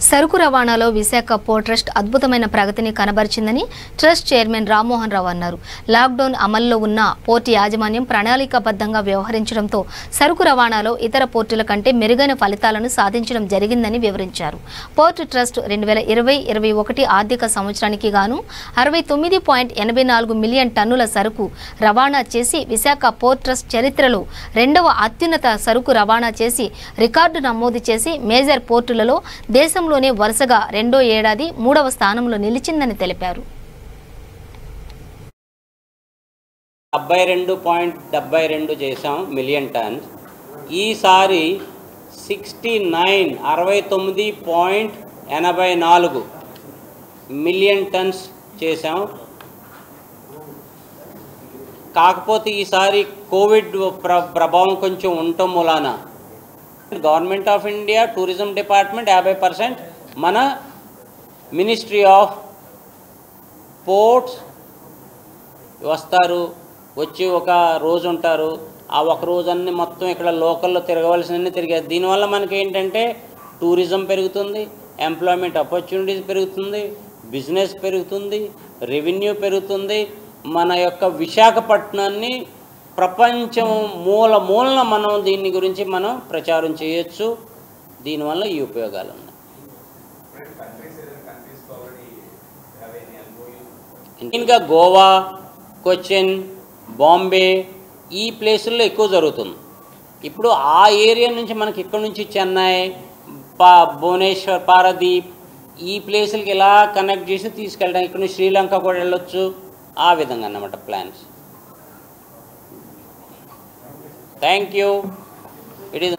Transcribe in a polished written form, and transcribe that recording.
సరుకు రవాణాలో Visakha port trust అద్భుతమైన ప్రగతిని కనబరిచిందని ట్రస్ట్ చైర్మన్ రామ్మోహన్ రావు అన్నారు. లాక్డౌన్ అమల్లో ఉన్న పోర్టు యాజమాన్యం ప్రణాళికాబద్ధంగా వ్యవహరించడంతో సరుకు రవాణాలో ఇతర పోర్టుల కంటే మెరుగైన ఫలితాలను సాధించడం జరిగిందని వివరించారు. పోర్టు ట్రస్ట్ 2020-21 ఆర్థిక సంవత్సరానికి గాను 69.84 మిలియన్ టన్నుల సరుకు రవాణా చేసి విశాఖ పోర్ట్ ట్రస్ట్ చరిత్రలో రెండవ అత్యున్నత సరుకు రవాణా చేసి రికార్డు నమోదు చేసి మేజర్ పోర్టులలో దేశంలోనే వరుసగా రెండో ఏడాది మూడవ స్థానంలో నిలిచిందని తెలిపారు. 72.72 చేశాం మిలియన్ టన్స్. ఈసారి 69.84 మిలియన్ టన్స్ చేశాం. కాకపోతే ఈసారి కోవిడ్ ప్రభావం కొంచెం ఉండటం మూలాన government of India tourism department 50%, మన మినిస్ట్రీ ఆఫ్ పోర్ట్స్ వస్తారు, వచ్చి ఒక రోజు ఉంటారు. ఆ ఒక రోజన్నీ మొత్తం ఇక్కడ లోకల్లో తిరగవలసినన్ని తిరిగారు. దీనివల్ల మనకి ఏంటంటే టూరిజం పెరుగుతుంది, ఎంప్లాయ్మెంట్ ఆపర్చునిటీస్ పెరుగుతుంది, బిజినెస్ పెరుగుతుంది, రెవెన్యూ పెరుగుతుంది. మన యొక్క విశాఖపట్నాన్ని ప్రపంచం మూలన మనం దీని గురించి మనం ప్రచారం చేయొచ్చు. దీనివల్ల ఈ ఉపయోగాలు ఉన్నాయి. ఇంకా గోవా, కొచ్చిన్, బాంబే ఈ ప్లేసుల్లో ఎక్కువ జరుగుతుంది. ఇప్పుడు ఆ ఏరియా నుంచి మనకి ఇక్కడ నుంచి చెన్నై, భువనేశ్వర్, పారాదీప్ ఈ ప్లేసులకి ఇలా కనెక్ట్ చేసి తీసుకెళ్ళడానికి ఇక్కడ నుంచి శ్రీలంక కూడా వెళ్ళొచ్చు. ఆ విధంగా అన్నమాట plans. Thank you. It is